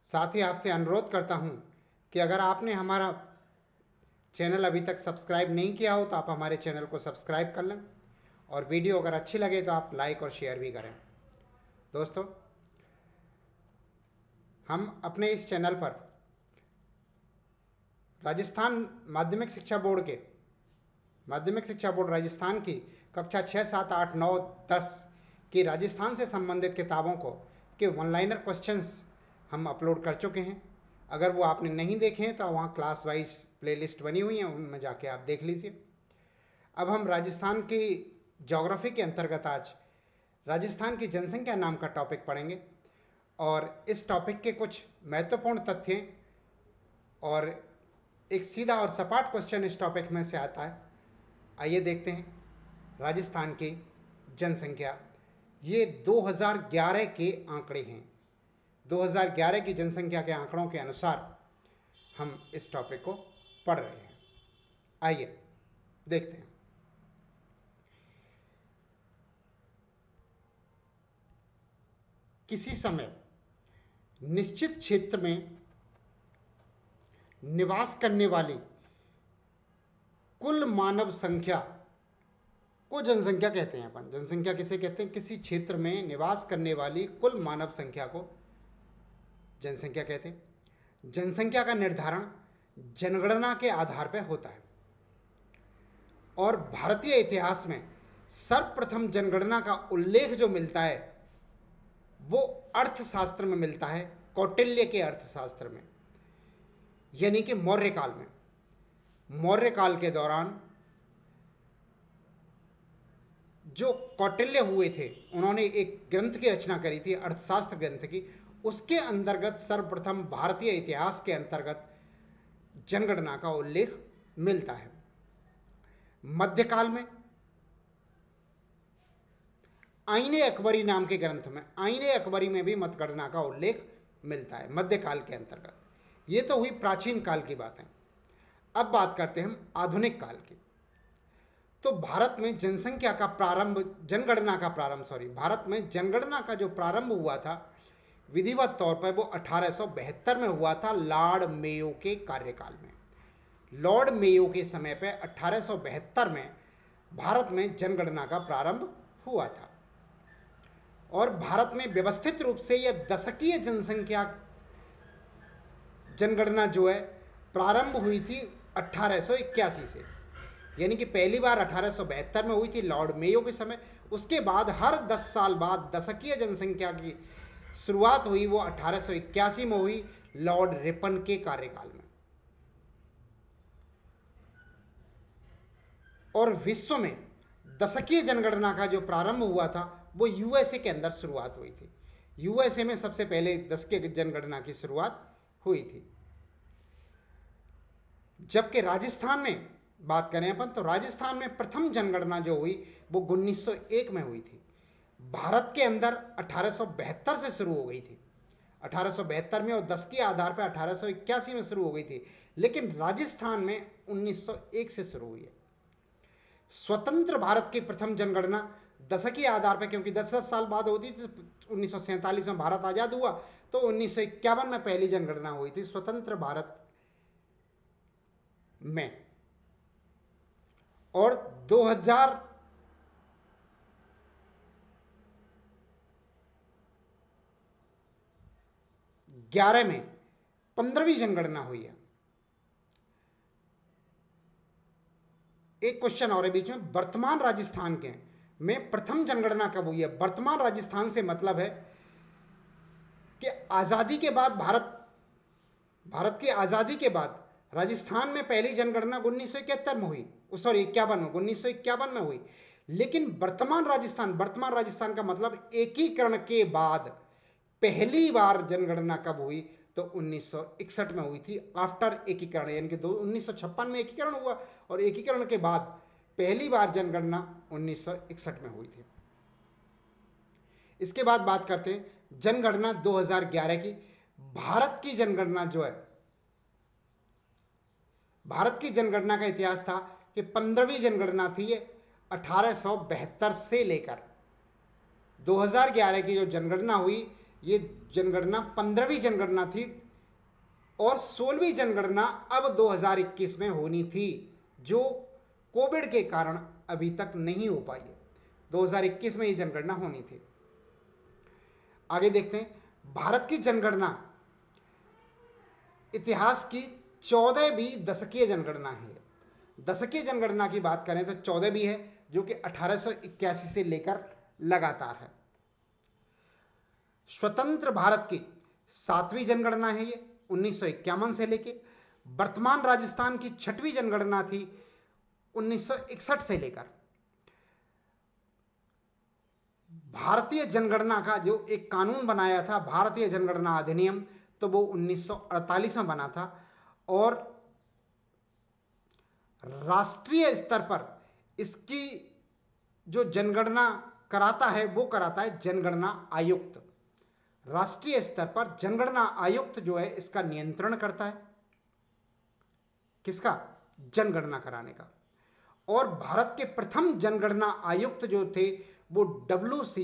साथ ही आपसे अनुरोध करता हूं कि अगर आपने हमारा चैनल अभी तक सब्सक्राइब नहीं किया हो तो आप हमारे चैनल को सब्सक्राइब कर लें और वीडियो अगर अच्छी लगे तो आप लाइक और शेयर भी करें। दोस्तों, हम अपने इस चैनल पर राजस्थान माध्यमिक शिक्षा बोर्ड राजस्थान की कक्षा 6, 7, 8, 9, 10 की राजस्थान से संबंधित किताबों को के वन लाइनर क्वेश्चंस हम अपलोड कर चुके हैं। अगर वो आपने नहीं देखे हैं तो वहाँ क्लास वाइज प्लेलिस्ट बनी हुई है, उनमें जाके आप देख लीजिए। अब हम राजस्थान की ज्योग्राफी के अंतर्गत आज राजस्थान की जनसंख्या नाम का टॉपिक पढ़ेंगे और इस टॉपिक के कुछ महत्वपूर्ण तथ्य और एक सीधा और सपाट क्वेश्चन इस टॉपिक में से आता है। आइए देखते हैं राजस्थान की जनसंख्या। ये 2011 के आंकड़े हैं। 2011 की जनसंख्या के आंकड़ों के अनुसार हम इस टॉपिक को पढ़ रहे हैं। आइए देखते हैं। किसी समय निश्चित क्षेत्र में निवास करने वाली कुल मानव संख्या को जनसंख्या कहते हैं। अपन जनसंख्या किसे कहते हैं? किसी क्षेत्र में निवास करने वाली कुल मानव संख्या को जनसंख्या कहते हैं। जनसंख्या का निर्धारण जनगणना के आधार पर होता है और भारतीय इतिहास में सर्वप्रथम जनगणना का उल्लेख जो मिलता है वो अर्थशास्त्र में मिलता है, कौटिल्य के अर्थशास्त्र में, यानी कि मौर्य काल में। मौर्य काल के दौरान जो कौटिल्य हुए थे, उन्होंने एक ग्रंथ की रचना करी थी, अर्थशास्त्र ग्रंथ की। उसके अंतर्गत सर्वप्रथम भारतीय इतिहास के अंतर्गत जनगणना का उल्लेख मिलता है। मध्यकाल में आईने अकबरी नाम के ग्रंथ में, आईने अकबरी में भी मतगणना का उल्लेख मिलता है मध्यकाल के अंतर्गत। ये तो हुई प्राचीन काल की बात है। अब बात करते हैं हम आधुनिक काल की। तो भारत में जनसंख्या का प्रारंभ, भारत में जनगणना का जो प्रारंभ हुआ था विधिवत तौर पर वो 1872 में हुआ था, लॉर्ड मेयो के कार्यकाल में। लॉर्ड मेयो के समय पे 1872 में भारत में जनगणना का प्रारंभ हुआ था और भारत में व्यवस्थित रूप से यह दशकीय जनसंख्या जनगणना जो है प्रारंभ हुई थी 1881 से, यानी कि पहली बार 1872 में हुई थी लॉर्ड मेयो के समय। उसके बाद हर 10 साल बाद दशकीय जनसंख्या की शुरुआत हुई, वो 1881 में हुई लॉर्ड रिपन के कार्यकाल में। और विश्व में दशकीय जनगणना का जो प्रारंभ हुआ था वो यूएसए के अंदर शुरुआत हुई थी। यूएसए में सबसे पहले दशकीय जनगणना की शुरुआत हुई थी। जबकि राजस्थान में बात करें अपन तो राजस्थान में प्रथम जनगणना जो हुई वो 1901 में हुई थी। भारत के अंदर 1872 से शुरू हो गई थी, 1872 में, और 10 के आधार पर 1881 में शुरू हो गई थी, लेकिन राजस्थान में 1901 से शुरू हुई है। स्वतंत्र भारत की प्रथम जनगणना दशकीय आधार पर, क्योंकि 10-10 साल बाद होती थी, 1947 में भारत आज़ाद हुआ तो 1951 में पहली जनगणना हुई थी स्वतंत्र भारत में। और 2011 में 15वीं जनगणना हुई है। एक क्वेश्चन और है बीच में, वर्तमान राजस्थान के में प्रथम जनगणना कब हुई है? वर्तमान राजस्थान से मतलब है कि आज़ादी के बाद, भारत की आज़ादी के बाद राजस्थान में पहली जनगणना 1971 में हुई, सॉरी 1951 में हुई। लेकिन वर्तमान राजस्थान का मतलब एकीकरण के बाद पहली बार जनगणना कब हुई? तो 1961 में हुई थी, आफ्टर एकीकरण, यानी कि 1956 में एकीकरण हुआ और एकीकरण के बाद पहली बार जनगणना 1961 में हुई थी। इसके बाद बात करते हैं जनगणना 2011 की। भारत की जनगणना जो है, भारत की जनगणना का इतिहास था कि 15वीं जनगणना थी ये 1872 से लेकर 2011 की जो जनगणना हुई, ये जनगणना 15वीं जनगणना थी और 16वीं जनगणना अब 2021 में होनी थी, जो कोविड के कारण अभी तक नहीं हो पाई है। 2021 में ये जनगणना होनी थी। आगे देखते हैं, भारत की जनगणना इतिहास की 14वीं दशकीय जनगणना है। दशकीय जनगणना की बात करें तो 14वीं है, जो कि 1881 से लेकर लगातार है। स्वतंत्र भारत की 7वीं जनगणना है ये, 1951 से लेके। वर्तमान राजस्थान की 6वीं जनगणना थी 1961 से लेकर। भारतीय जनगणना का जो एक कानून बनाया था, भारतीय जनगणना अधिनियम, तो वो 1948 में बना था। और राष्ट्रीय स्तर पर इसकी जो जनगणना कराता है वो कराता है जनगणना आयुक्त। राष्ट्रीय स्तर पर जनगणना आयुक्त जो है इसका नियंत्रण करता है, किसका? जनगणना कराने का। और भारत के प्रथम जनगणना आयुक्त जो थे वो WC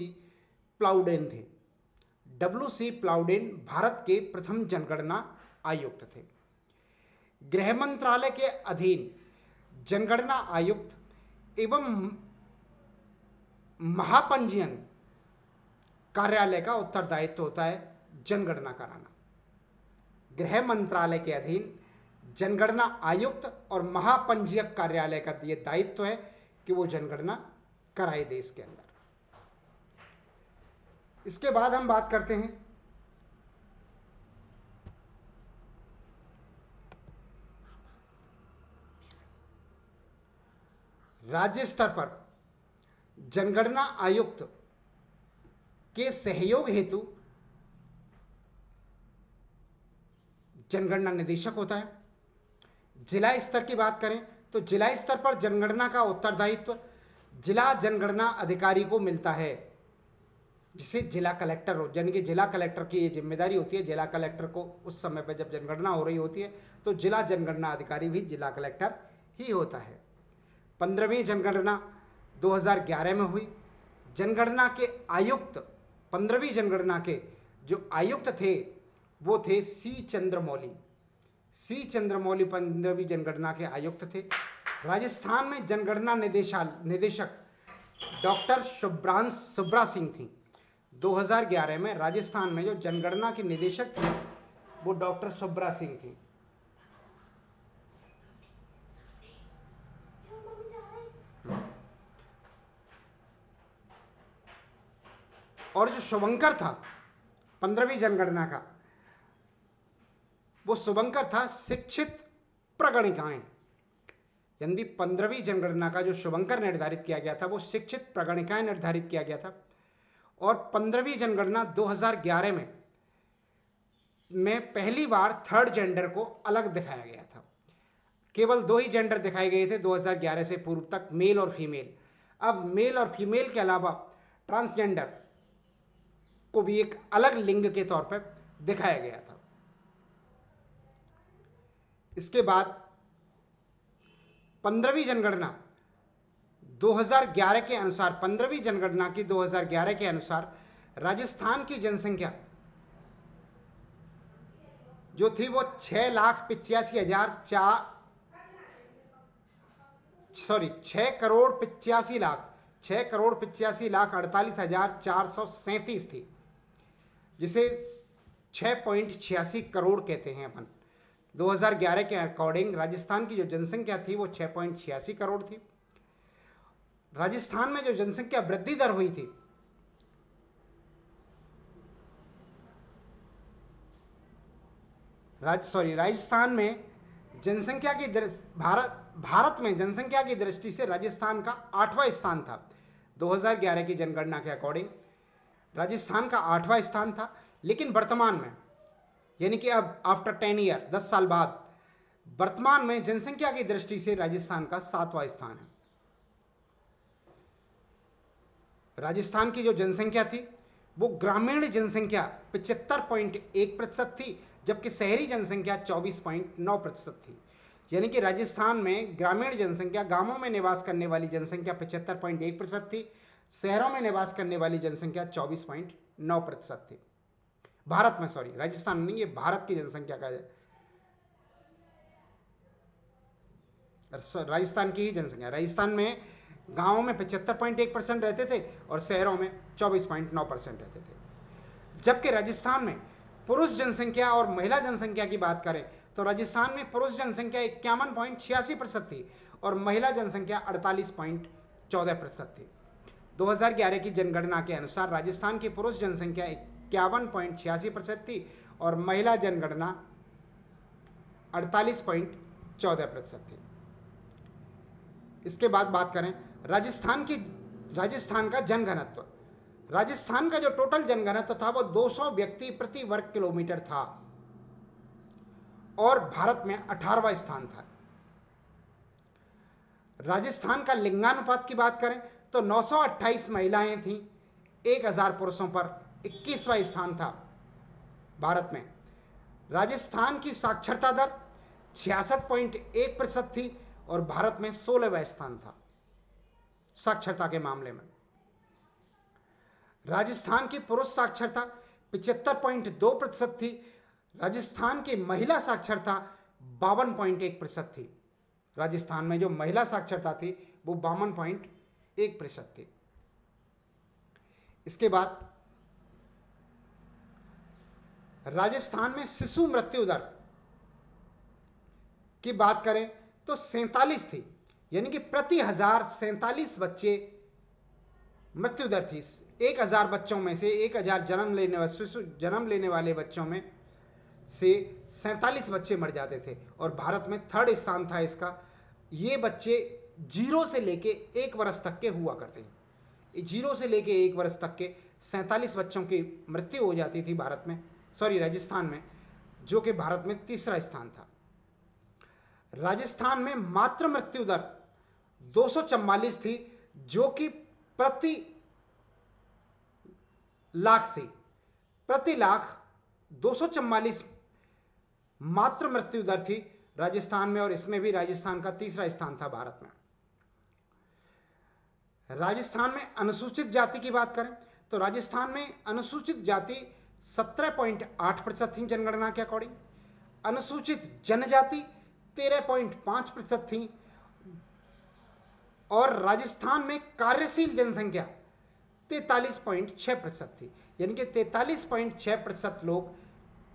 प्लाउडेन थे। WC प्लाउडेन भारत के प्रथम जनगणना आयुक्त थे। गृह मंत्रालय के अधीन जनगणना आयुक्त एवं महापंजीयन कार्यालय का उत्तरदायित्व होता है जनगणना कराना। गृह मंत्रालय के अधीन जनगणना आयुक्त और महापंजीयक कार्यालय का यह दायित्व है कि वो जनगणना कराए देश के अंदर। इसके बाद हम बात करते हैं राज्य स्तर पर जनगणना आयुक्त के सहयोग हेतु जनगणना निदेशक होता है। जिला स्तर की बात करें तो जिला स्तर पर जनगणना का उत्तरदायित्व जिला जनगणना अधिकारी को मिलता है, जिसे जिला कलेक्टर हो, यानी कि जिला कलेक्टर की ये जिम्मेदारी होती है। जिला कलेक्टर को उस समय पर जब जनगणना हो रही होती है तो जिला जनगणना अधिकारी भी जिला कलेक्टर ही होता है। 15वीं जनगणना 2011 में हुई। जनगणना के आयुक्त, 15वीं जनगणना के जो आयुक्त थे वो थे C चंद्रमौली। C चंद्रमौली 15वीं जनगणना के आयुक्त थे। राजस्थान में जनगणना निदेशक डॉक्टर सुब्रा सिंह थी। 2011 में राजस्थान में जो जनगणना की निदेशक थी वो डॉक्टर सुब्रा सिंह थी। और जो शुभंकर था 15वीं जनगणना का, वो शुभंकर था शिक्षित प्रगणिकाएं। यानी 15वीं जनगणना का जो शुभंकर निर्धारित किया गया था वो शिक्षित प्रगणिकाएं निर्धारित किया गया था। और 15वीं जनगणना 2011 में पहली बार थर्ड जेंडर को अलग दिखाया गया था। केवल 2 ही जेंडर दिखाए गए थे 2011 से पूर्व तक, मेल और फीमेल। अब मेल और फीमेल के अलावा ट्रांसजेंडर को भी एक अलग लिंग के तौर पर दिखाया गया था। इसके बाद 15वीं जनगणना 2011 के अनुसार, 15वीं जनगणना की 2011 के अनुसार राजस्थान की जनसंख्या जो थी वो 6,85,48,437 थी, जिसे 6.86 करोड़ कहते हैं अपन। 2011 के अकॉर्डिंग राजस्थान की जो जनसंख्या थी वो 6.86 करोड़ थी। राजस्थान में जो जनसंख्या वृद्धि दर हुई थी राजस्थान में जनसंख्या की भारत में जनसंख्या की दृष्टि से राजस्थान का 8वां स्थान था। 2011 की जनगणना के अकॉर्डिंग राजस्थान का 8वां स्थान था। लेकिन वर्तमान में, यानी कि अब आफ्टर 10 ईयर, 10 साल बाद, वर्तमान में जनसंख्या की दृष्टि से राजस्थान का 7वां स्थान है। राजस्थान की जो जनसंख्या थी वो ग्रामीण जनसंख्या 75.1% थी, जबकि शहरी जनसंख्या 24.9% थी। यानी कि राजस्थान में ग्रामीण जनसंख्या, गांवों में निवास करने वाली जनसंख्या 75.1% थी, शहरों में निवास करने वाली जनसंख्या 24.9% थी। भारत में, सॉरी राजस्थान नहीं, ये भारत की जनसंख्या का है, राजस्थान की ही जनसंख्या। राजस्थान में गांवों में 75.1% रहते थे और शहरों में 24.9% रहते थे। जबकि राजस्थान में पुरुष जनसंख्या और महिला जनसंख्या की बात करें तो राजस्थान में पुरुष जनसंख्या 51.86% थी और महिला जनसंख्या 48.14% थी। 2011 की जनगणना के अनुसार राजस्थान की पुरुष जनसंख्या 51.86% थी और महिला जनगणना 48.14% थी। इसके बाद बात करें राजस्थान का जनघनत्व। राजस्थान का जो टोटल जनघनत्व था वो 200 व्यक्ति प्रति वर्ग किलोमीटर था और भारत में 18वां स्थान था। राजस्थान का लिंगानुपात की बात करें तो 928 महिलाएं थीं 1000 पुरुषों पर, 21वां स्थान था भारत में। राजस्थान की साक्षरता दर 66.1% थी और भारत में 16वां स्थान था साक्षरता के मामले में। राजस्थान की पुरुष साक्षरता 75.2% थी। राजस्थान की महिला साक्षरता 52.1% थी। राजस्थान में जो महिला साक्षरता थी वो 52.1% थी। इसके बाद राजस्थान में शिशु मृत्यु दर की बात करें तो 47 थी, यानी कि प्रति 1000 47 बच्चे मृत्यु दर थी। 1000 बच्चों में से 1000 जन्म लेने वाले बच्चों में से 47 बच्चे मर जाते थे और भारत में 3rd स्थान था इसका। ये बच्चे 0 से लेके 1 वर्ष तक के हुआ करते हैं। 0 से लेके 1 वर्ष तक के 47 बच्चों की मृत्यु हो जाती थी भारत में, सॉरी राजस्थान में, जो कि भारत में 3रा स्थान था। राजस्थान में मातृ मृत्यु दर 244 थी, जो कि प्रति लाख थी। प्रति लाख 244 मातृ मृत्यु दर थी राजस्थान में और इसमें भी राजस्थान का 3रा स्थान था भारत में। राजस्थान में अनुसूचित जाति की बात करें तो राजस्थान में अनुसूचित जाति 17.8% थी जनगणना के अकॉर्डिंग। अनुसूचित जनजाति 13.5% थी और राजस्थान में कार्यशील जनसंख्या 43.6% थी, यानी कि 43.6% लोग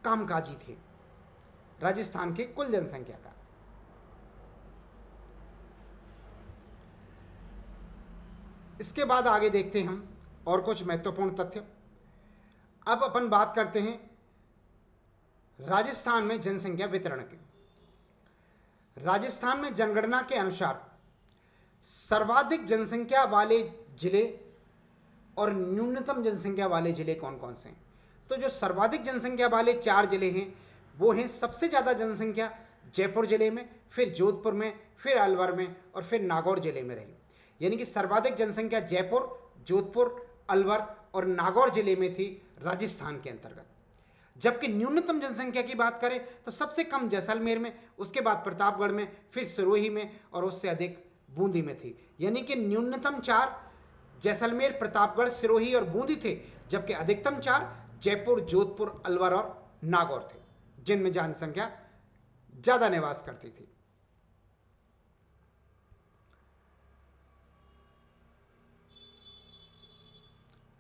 कामकाजी थे राजस्थान की कुल जनसंख्या का। इसके बाद आगे देखते हैं हम और कुछ महत्वपूर्ण तथ्य। अब अपन बात करते हैं राजस्थान में जनसंख्या वितरण की। राजस्थान में जनगणना के अनुसार सर्वाधिक जनसंख्या वाले जिले और न्यूनतम जनसंख्या वाले जिले कौन कौन से हैं? तो जो सर्वाधिक जनसंख्या वाले 4 जिले हैं वो हैं, सबसे ज़्यादा जनसंख्या जयपुर जिले में, फिर जोधपुर में, फिर अलवर में और फिर नागौर जिले में रही। यानी कि सर्वाधिक जनसंख्या जयपुर, जोधपुर, अलवर और नागौर जिले में थी राजस्थान के अंतर्गत। जबकि न्यूनतम जनसंख्या की बात करें तो सबसे कम जैसलमेर में, उसके बाद प्रतापगढ़ में, फिर सिरोही में और उससे अधिक बूंदी में थी। यानी कि न्यूनतम 4 जैसलमेर, प्रतापगढ़, सिरोही और बूंदी थे, जबकि अधिकतम 4 जयपुर, जोधपुर, अलवर और नागौर थे, जिनमें जनसंख्या ज्यादा निवास करती थी।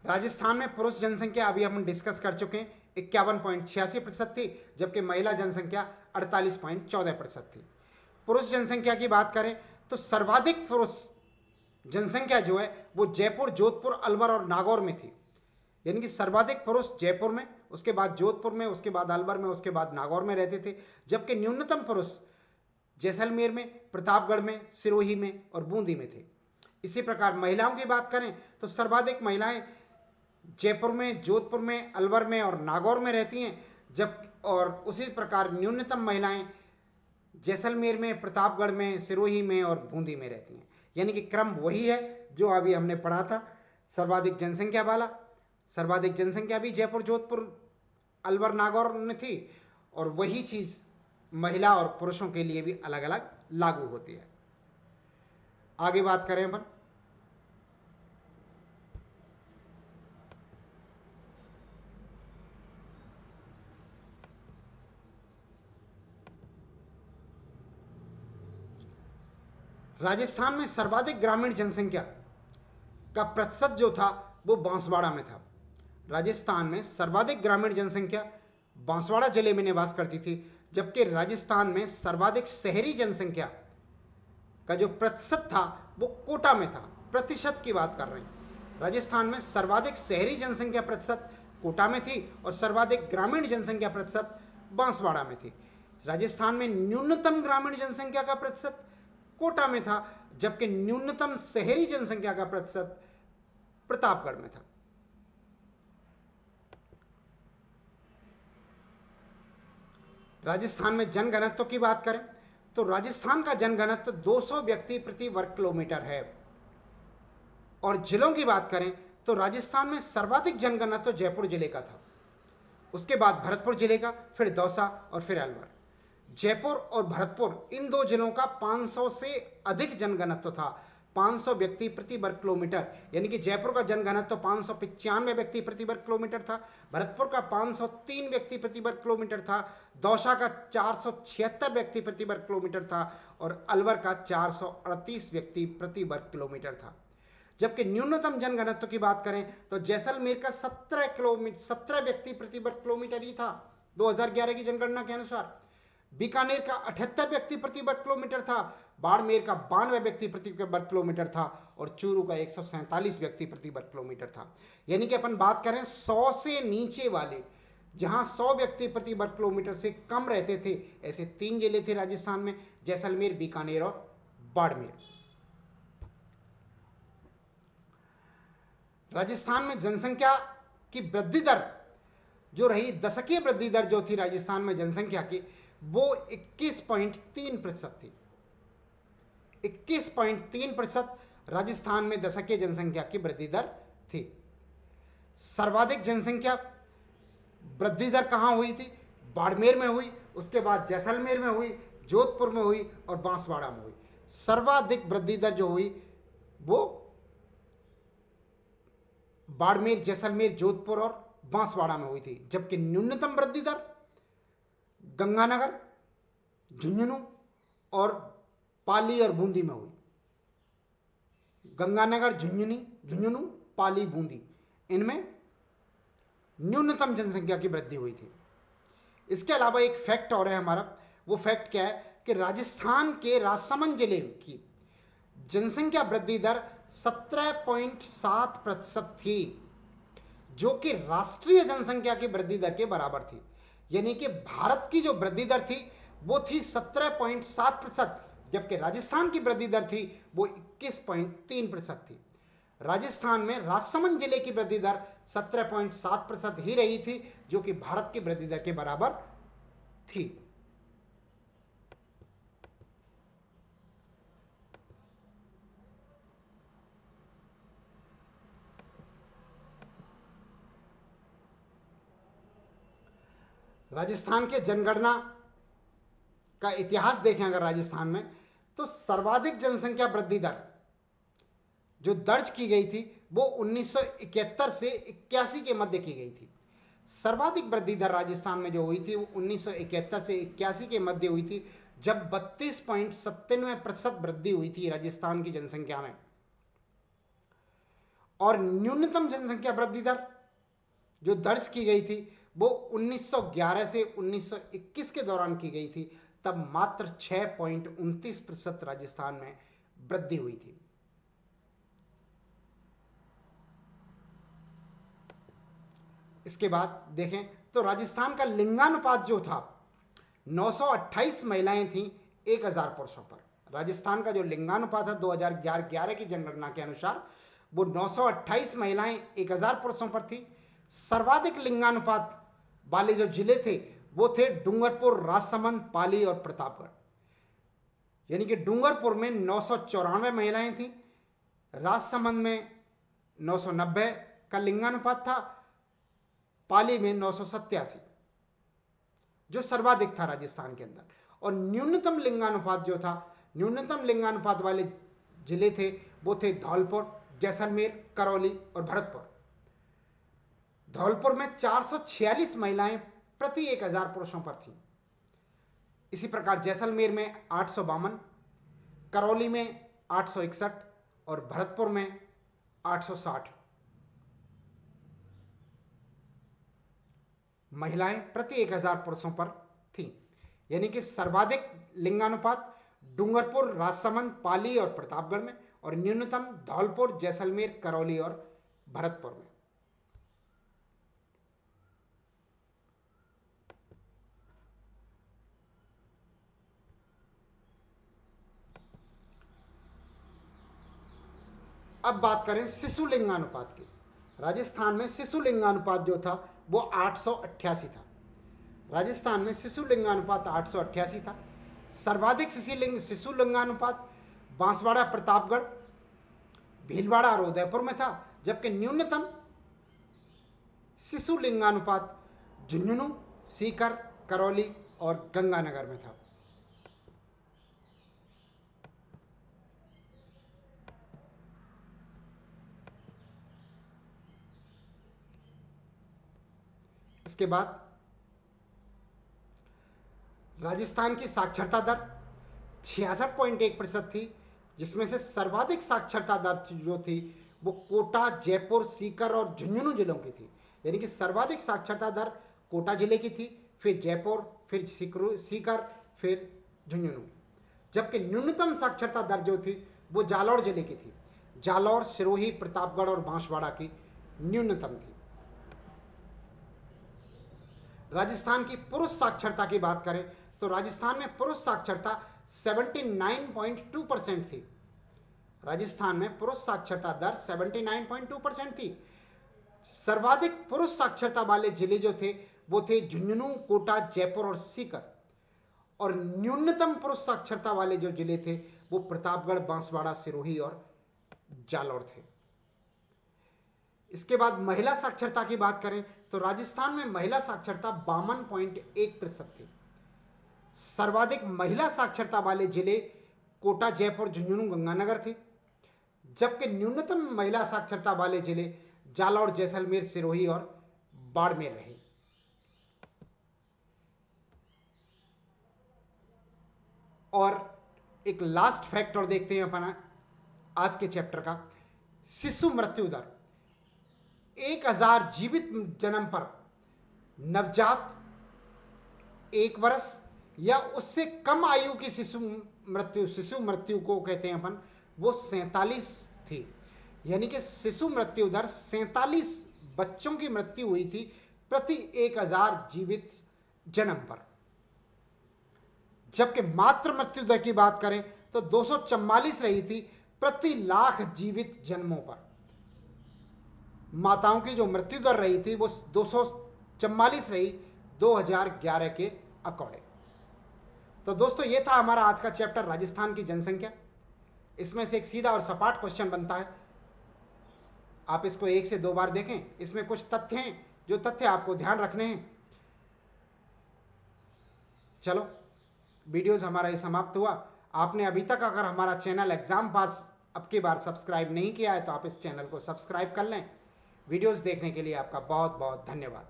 राजस्थान में पुरुष जनसंख्या अभी हम डिस्कस कर चुके हैं 51.86% थी, जबकि महिला जनसंख्या 48.14% थी। पुरुष जनसंख्या की बात करें तो सर्वाधिक पुरुष जनसंख्या जो है वो जयपुर, जोधपुर, अलवर और नागौर में थी। यानी कि सर्वाधिक पुरुष जयपुर में, उसके बाद जोधपुर में, उसके बाद अलवर में, उसके बाद नागौर में रहते थे। जबकि न्यूनतम पुरुष जैसलमेर में, प्रतापगढ़ में, सिरोही में और बूंदी में थे। इसी प्रकार महिलाओं की बात करें तो सर्वाधिक महिलाएं जयपुर में, जोधपुर में, अलवर में और नागौर में रहती हैं, और उसी प्रकार न्यूनतम महिलाएं जैसलमेर में, प्रतापगढ़ में, सिरोही में और बूंदी में रहती हैं। यानी कि क्रम वही है जो अभी हमने पढ़ा था सर्वाधिक जनसंख्या वाला। सर्वाधिक जनसंख्या भी जयपुर, जोधपुर, अलवर, नागौर में थी और वही चीज़ महिला और पुरुषों के लिए भी अलग अलग लागू होती है। आगे बात करें अपन राजस्थान में सर्वाधिक ग्रामीण जनसंख्या का प्रतिशत जो था वो बांसवाड़ा में था। राजस्थान में सर्वाधिक ग्रामीण जनसंख्या बांसवाड़ा जिले में निवास करती थी, जबकि राजस्थान में सर्वाधिक शहरी जनसंख्या का जो प्रतिशत था वो कोटा में था। प्रतिशत की बात कर रहे हैं। राजस्थान में सर्वाधिक शहरी जनसंख्या प्रतिशत कोटा में थी और सर्वाधिक ग्रामीण जनसंख्या प्रतिशत बांसवाड़ा में थी। राजस्थान में न्यूनतम ग्रामीण जनसंख्या का प्रतिशत कोटा में था, जबकि न्यूनतम शहरी जनसंख्या का प्रतिशत प्रतापगढ़ में था। राजस्थान में जनघनत्व की बात करें तो राजस्थान का जनघनत्व 200 व्यक्ति प्रति वर्ग किलोमीटर है। और जिलों की बात करें तो राजस्थान में सर्वाधिक जनघनत्व जयपुर जिले का था, उसके बाद भरतपुर जिले का, फिर दौसा और फिर अलवर। जयपुर और भरतपुर इन दो जिलों का 500 से अधिक जनघनत्व था, 500 व्यक्ति प्रति वर्ग किलोमीटर, यानी कि जयपुर का जनघनत्व 595 व्यक्ति प्रति वर्ग किलोमीटर था, भरतपुर का 503 व्यक्ति प्रति वर्ग किलोमीटर था, दौसा का 476 व्यक्ति प्रति वर्ग किलोमीटर था और अलवर का 438 व्यक्ति प्रति वर्ग किलोमीटर था। जबकि न्यूनतम जनघनत्व की बात करें तो जैसलमेर का 17 व्यक्ति प्रति वर्ग किलोमीटर ही था 2011 की जनगणना के अनुसार। बीकानेर का 78 व्यक्ति प्रति वर्ग किलोमीटर था, बाड़मेर का 92 व्यक्ति प्रति वर्ग किलोमीटर था और चूरू का 147 व्यक्ति प्रति वर्ग किलोमीटर था। यानी कि अपन बात करें 100 से नीचे वाले, जहां 100 व्यक्ति प्रति वर्ग किलोमीटर से कम रहते थे, ऐसे 3 जिले थे राजस्थान में, जैसलमेर, बीकानेर और बाड़मेर। राजस्थान में जनसंख्या की वृद्धि दर जो रही, दशकीय वृद्धि दर जो थी राजस्थान में जनसंख्या की, वो 21.3% थी। 21.3% राजस्थान में दशकीय जनसंख्या की वृद्धि दर थी। सर्वाधिक जनसंख्या वृद्धि दर कहाँ हुई थी? बाड़मेर में हुई, उसके बाद जैसलमेर में हुई, जोधपुर में हुई और बांसवाड़ा में हुई। सर्वाधिक वृद्धि दर जो हुई वो बाड़मेर, जैसलमेर, जोधपुर और बांसवाड़ा में हुई थी, जबकि न्यूनतम वृद्धि दर गंगानगर, झुंझुनू और पाली और बूंदी में हुई। गंगानगर, झुंझुनू, पाली, बूंदी, इनमें न्यूनतम जनसंख्या की वृद्धि हुई थी। इसके अलावा एक फैक्ट और है हमारा, वो फैक्ट क्या है कि राजस्थान के राजसमंद जिले की जनसंख्या वृद्धि दर 17.7% थी, जो कि राष्ट्रीय जनसंख्या की वृद्धि दर के बराबर थी। यानी कि भारत की जो वृद्धि दर थी वो थी 17.7%, जबकि राजस्थान की वृद्धि दर थी वो 21.3% थी। राजस्थान में राजसमंद जिले की वृद्धि दर 17.7% ही रही थी, जो कि भारत की वृद्धि दर के बराबर थी। राजस्थान के जनगणना का इतिहास देखें अगर राजस्थान में, तो सर्वाधिक जनसंख्या वृद्धि दर जो दर्ज की गई थी वो 1971 से 81 के मध्य की गई थी। सर्वाधिक वृद्धि दर राजस्थान में जो हुई थी वो 1971 से 81 के मध्य हुई थी, जब 32.97% वृद्धि हुई थी राजस्थान की जनसंख्या में। और न्यूनतम जनसंख्या वृद्धि दर जो दर्ज की गई थी वो 1911 से 1921 के दौरान की गई थी, तब मात्र 6.29% राजस्थान में वृद्धि हुई थी। इसके बाद देखें तो राजस्थान का लिंगानुपात जो था 928 महिलाएं थीं 1000 पुरुषों पर। राजस्थान का जो लिंगानुपात है 2011 की जनगणना के अनुसार वो 928 महिलाएं 1000 पुरुषों पर थी। सर्वाधिक लिंगानुपात वाले जो जिले थे वो थे डूंगरपुर, राजसमंद, पाली और प्रतापगढ़। यानी कि डूंगरपुर में 994 महिलाएं थीं, राजसमंद में 990 का लिंगानुपात था, पाली में 987, जो सर्वाधिक था राजस्थान के अंदर। और न्यूनतम लिंगानुपात जो था, न्यूनतम लिंगानुपात वाले जिले थे वो थे धौलपुर, जैसलमेर, करौली और भरतपुर। धौलपुर में 446 महिलाएं प्रति 1000 पुरुषों पर थीं। इसी प्रकार जैसलमेर में 852, करौली में 861 और भरतपुर में 860 महिलाएं प्रति 1000 पुरुषों पर थीं। यानी कि सर्वाधिक लिंगानुपात डूंगरपुर, राजसमंद, पाली और प्रतापगढ़ में, और न्यूनतम धौलपुर, जैसलमेर, करौली और भरतपुर में। अब बात करें शिशु लिंगानुपात की। राजस्थान में शिशु लिंगानुपात जो था वो 888 था। राजस्थान में शिशु लिंगानुपात 888 था। सर्वाधिक शिशु लिंगानुपात बांसवाड़ा, प्रतापगढ़, भीलवाड़ा और उदयपुर में था, जबकि न्यूनतम शिशु लिंगानुपात झुंझुनू, सीकर, करौली और गंगानगर में था। इसके बाद राजस्थान की साक्षरता दर 66.1% थी, जिसमें से सर्वाधिक साक्षरता दर जो थी वो कोटा, जयपुर, सीकर और झुंझुनू जिलों की थी। यानी कि सर्वाधिक साक्षरता दर कोटा जिले की थी, फिर जयपुर, फिर सीकर, फिर झुंझुनू। जबकि न्यूनतम साक्षरता दर जो थी वो जालौर जिले की थी। जालौर, सिरोही, प्रतापगढ़ और बांसवाड़ा की न्यूनतम थी। राजस्थान की पुरुष साक्षरता की बात करें तो राजस्थान में पुरुष साक्षरता 79.2% थी। राजस्थान में पुरुष साक्षरता दर 79.2% थी। सर्वाधिक पुरुष साक्षरता वाले जिले जो थे वो थे झुंझुनू, कोटा, जयपुर और सीकर, और न्यूनतम पुरुष साक्षरता वाले जो जिले थे वो प्रतापगढ़, बांसवाड़ा, सिरोही और जालौर थे। इसके बाद महिला साक्षरता की बात करें तो राजस्थान में महिला साक्षरता 52.1% थी। सर्वाधिक महिला साक्षरता वाले जिले कोटा, जयपुर, झुंझुनू, गंगानगर थे, जबकि न्यूनतम महिला साक्षरता वाले जिले जालौर, जैसलमेर, सिरोही और बाड़मेर रहे। और एक लास्ट फैक्टर देखते हैं अपना आज के चैप्टर का। शिशु मृत्यु दर 1000 जीवित जन्म पर नवजात 1 वर्ष या उससे कम आयु की शिशु मृत्यु को कहते हैं अपन, वो 47 थी। यानी कि शिशु मृत्यु दर 47 बच्चों की मृत्यु हुई थी प्रति 1000 जीवित जन्म पर। जबकि मातृ मृत्यु दर की बात करें तो 244 रही थी प्रति लाख जीवित जन्मों पर। माताओं की जो मृत्यु दर रही थी वो 244 रही 2011 के अकॉर्डिंग। तो दोस्तों ये था हमारा आज का चैप्टर राजस्थान की जनसंख्या। इसमें से एक सीधा और सपाट क्वेश्चन बनता है, आप इसको 1 से 2 बार देखें। इसमें कुछ तथ्य हैं जो तथ्य आपको ध्यान रखने हैं। चलो वीडियोस हमारा ये समाप्त हुआ। आपने अभी तक अगर हमारा चैनल एग्जाम पास अब की बार सब्सक्राइब नहीं किया है तो आप इस चैनल को सब्सक्राइब कर लें। वीडियोस देखने के लिए आपका बहुत बहुत धन्यवाद।